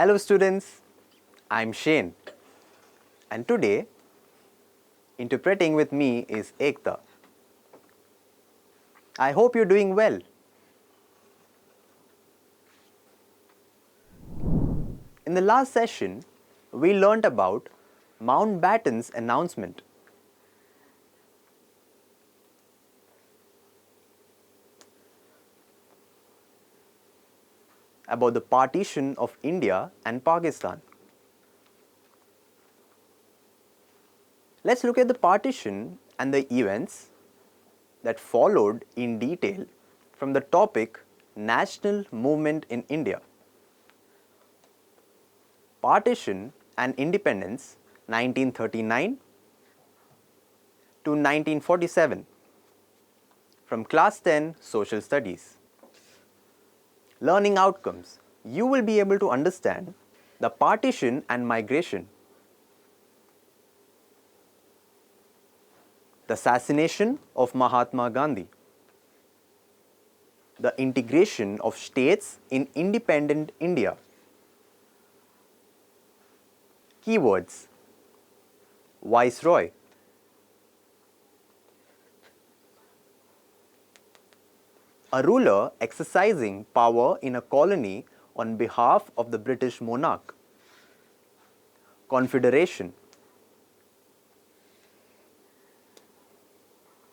Hello students, I'm Shane and today interpreting with me is Ekta. I hope you're doing well. In the last session, we learnt about Mountbatten's announcement. About the partition of India and Pakistan. Let's look at the partition and the events that followed in detail from the topic National Movement in India. Partition and Independence 1939 to 1947 from Class 10 Social Studies. Learning outcomes. You will be able to understand the partition and migration, the assassination of Mahatma Gandhi, the integration of states in independent India. Keywords: Viceroy, a ruler exercising power in a colony on behalf of the British monarch. Confederation,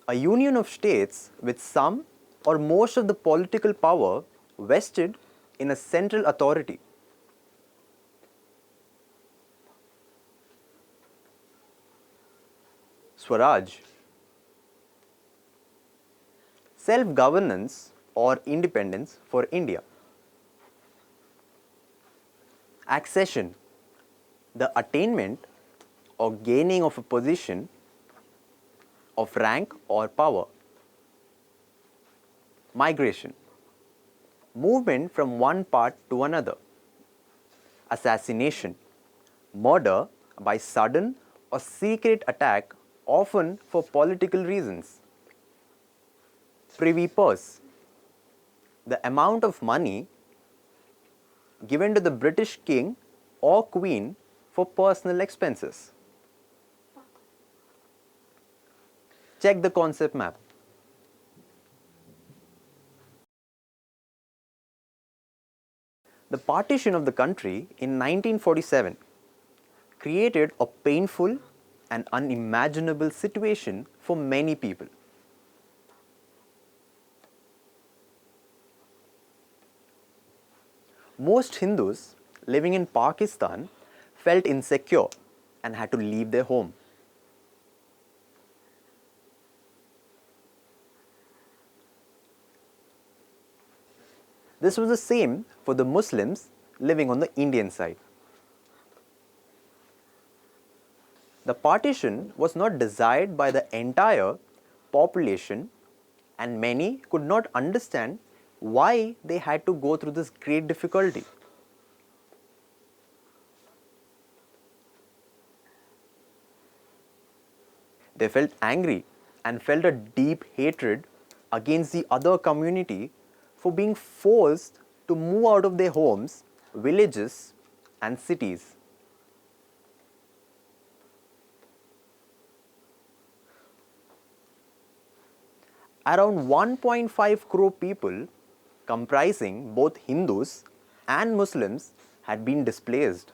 a union of states with some or most of the political power vested in a central authority. Swaraj, self-governance or independence for India. Accession, the attainment or gaining of a position of rank or power. Migration, movement from one part to another. Assassination, murder by sudden or secret attack, often for political reasons. Privy purse, the amount of money given to the British king or queen for personal expenses. Check the concept map. The partition of the country in 1947 created a painful and unimaginable situation for many people. Most Hindus living in Pakistan felt insecure and had to leave their home. This was the same for the Muslims living on the Indian side. The partition was not desired by the entire population, and many could not understand why they had to go through this great difficulty. They felt angry and felt a deep hatred against the other community for being forced to move out of their homes, villages, and cities. Around 1.5 crore people, comprising both Hindus and Muslims, had been displaced.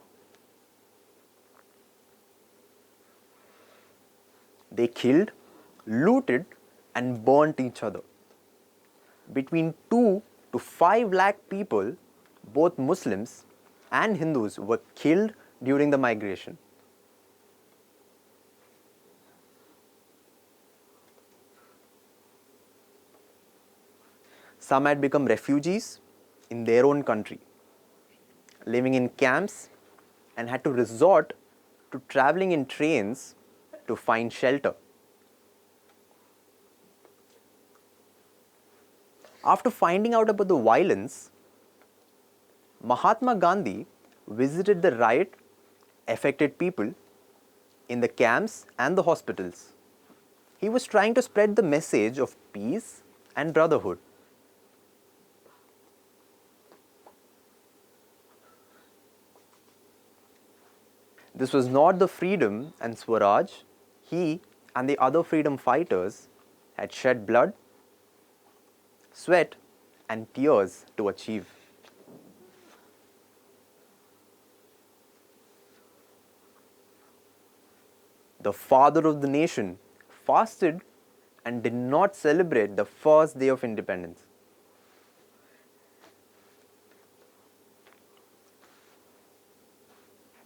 They killed, looted, and burnt each other. Between 2 to 5 lakh people, both Muslims and Hindus, were killed during the migration. Some had become refugees in their own country, living in camps, and had to resort to traveling in trains to find shelter. After finding out about the violence, Mahatma Gandhi visited the riot-affected people in the camps and the hospitals. He was trying to spread the message of peace and brotherhood. This was not the freedom and Swaraj he and the other freedom fighters had shed blood, sweat, and tears to achieve. The father of the nation fasted and did not celebrate the first day of independence.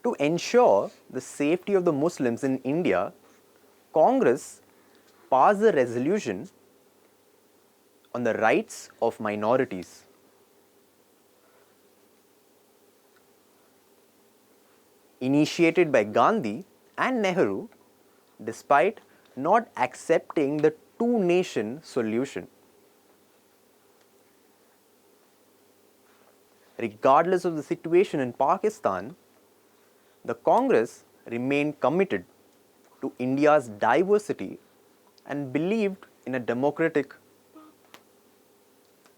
To ensure the safety of the Muslims in India, Congress passed a resolution on the rights of minorities. Initiated by Gandhi and Nehru, despite not accepting the two-nation solution. Regardless of the situation in Pakistan, the Congress remained committed to India's diversity and believed in a democratic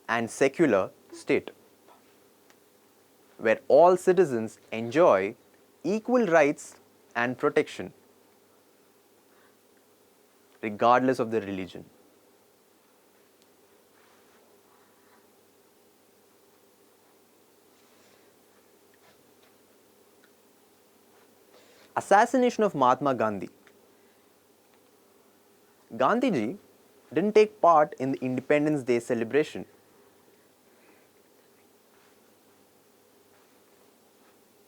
and secular state where all citizens enjoy equal rights and protection regardless of their religion. Assassination of Mahatma Gandhi. Gandhiji didn't take part in the Independence Day celebration.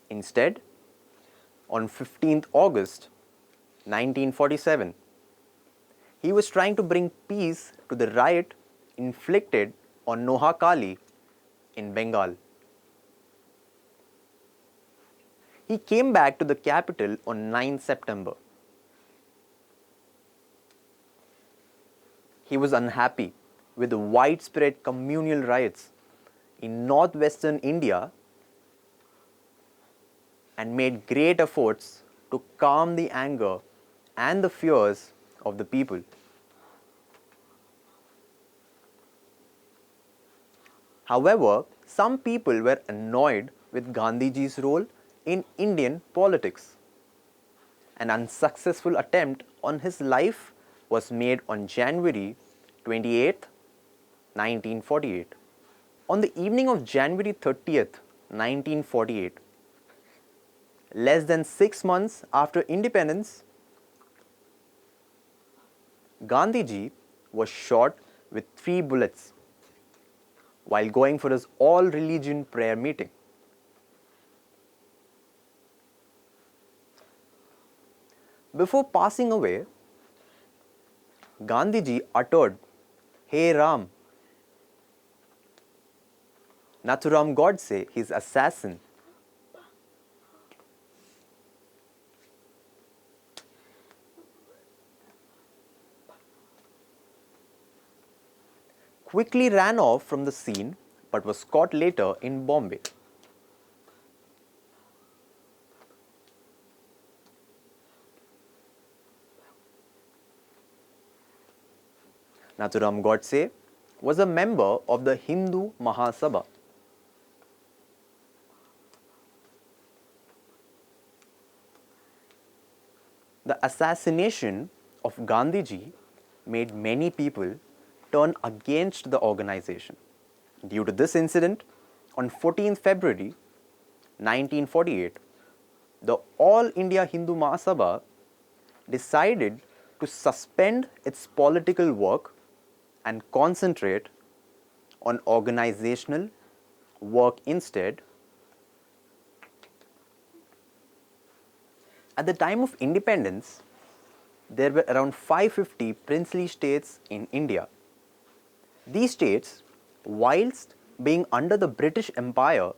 Instead, on 15th August 1947, he was trying to bring peace to the riot inflicted on Noakhali in Bengal. He came back to the capital on 9 September. He was unhappy with the widespread communal riots in northwestern India and made great efforts to calm the anger and the fears of the people. However, some people were annoyed with Gandhiji's role in Indian politics. An unsuccessful attempt on his life was made on January 28, 1948. On the evening of January 30th, 1948, less than 6 months after independence, Gandhiji was shot with 3 bullets while going for his all-religion prayer meeting. Before passing away, Gandhiji uttered, "Hey Ram." Nathuram Godse, his assassin, quickly ran off from the scene but was caught later in Bombay. Nathuram Godse was a member of the Hindu Mahasabha. The assassination of Gandhiji made many people turn against the organization. Due to this incident, on 14th February 1948, the All India Hindu Mahasabha decided to suspend its political work and concentrate on organizational work instead. At the time of independence, there were around 550 princely states in India. These states, whilst being under the British Empire,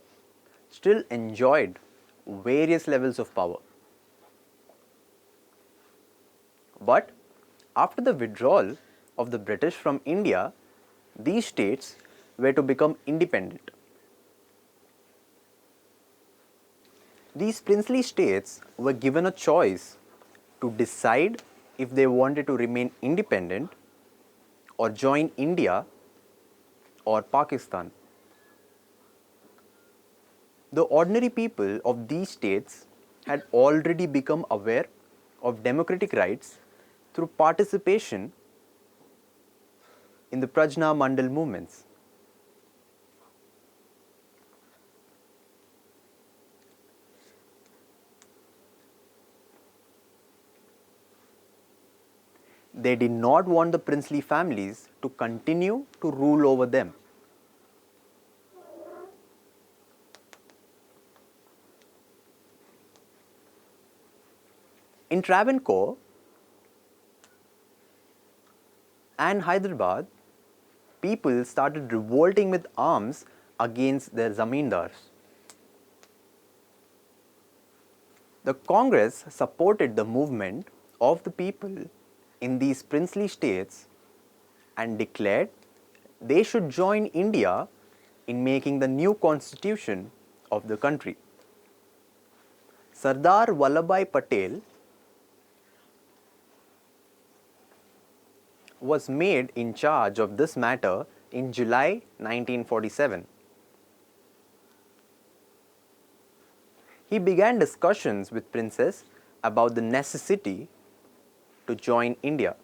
still enjoyed various levels of power. But after the withdrawal of the British from India, these states were to become independent. These princely states were given a choice to decide if they wanted to remain independent or join India or Pakistan. The ordinary people of these states had already become aware of democratic rights through participation in the Prajna Mandal movements. They did not want the princely families to continue to rule over them. In Travancore and Hyderabad, people started revolting with arms against their zamindars. The Congress supported the movement of the people in these princely states and declared they should join India in making the new constitution of the country. Sardar Vallabhbhai Patel was made in charge of this matter in July 1947. He began discussions with princes about the necessity to join India.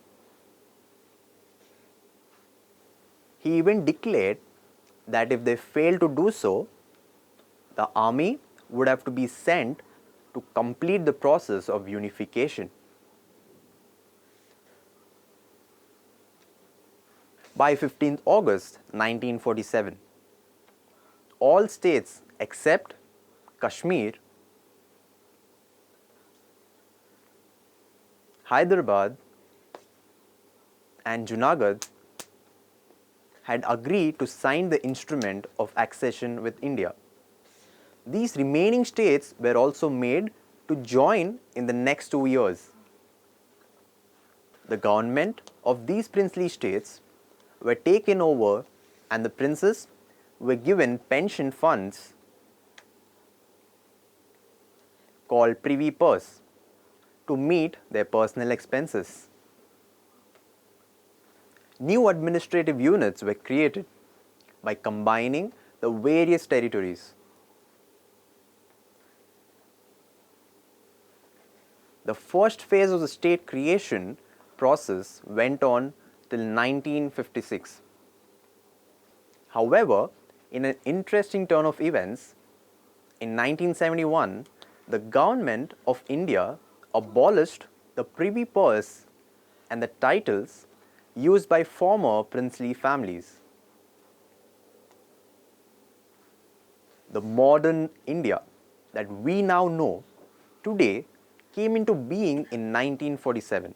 He even declared that if they failed to do so, the army would have to be sent to complete the process of unification. By 15th August 1947, all states except Kashmir, Hyderabad and Junagadh had agreed to sign the instrument of accession with India. These remaining states were also made to join in the next 2 years. The government of these princely states were taken over and the princes were given pension funds called privy purse to meet their personal expenses. New administrative units were created by combining the various territories. The first phase of the state creation process went on till 1956. However, in an interesting turn of events, in 1971, the government of India abolished the privy purse and the titles used by former princely families. The modern India that we now know today came into being in 1947.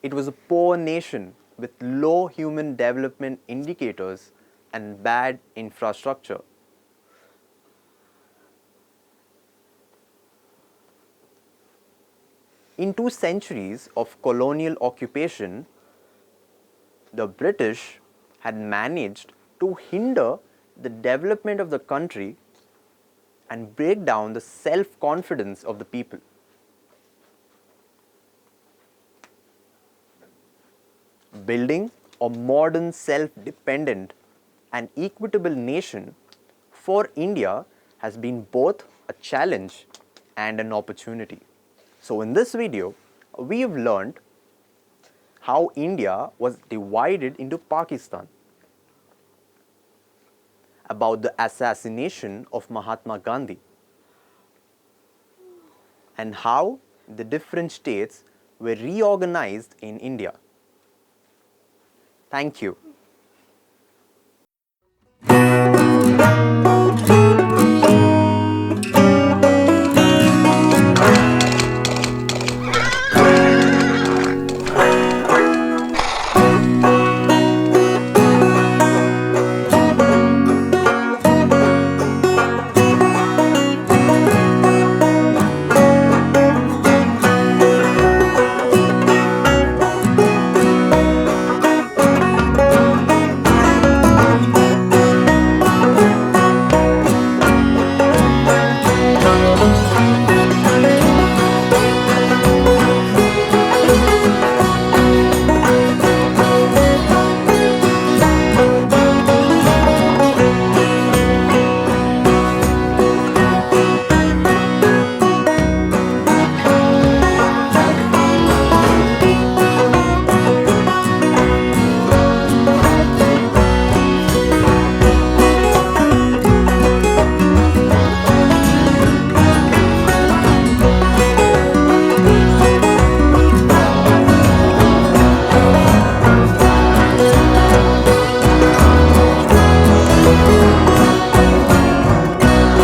It was a poor nation with low human development indicators and bad infrastructure. In 2 centuries of colonial occupation, the British had managed to hinder the development of the country and break down the self-confidence of the people. Building a modern, self-dependent and equitable nation for India has been both a challenge and an opportunity. So in this video, we have learned how India was divided into Pakistan, about the assassination of Mahatma Gandhi, and how the different states were reorganized in India. Thank you.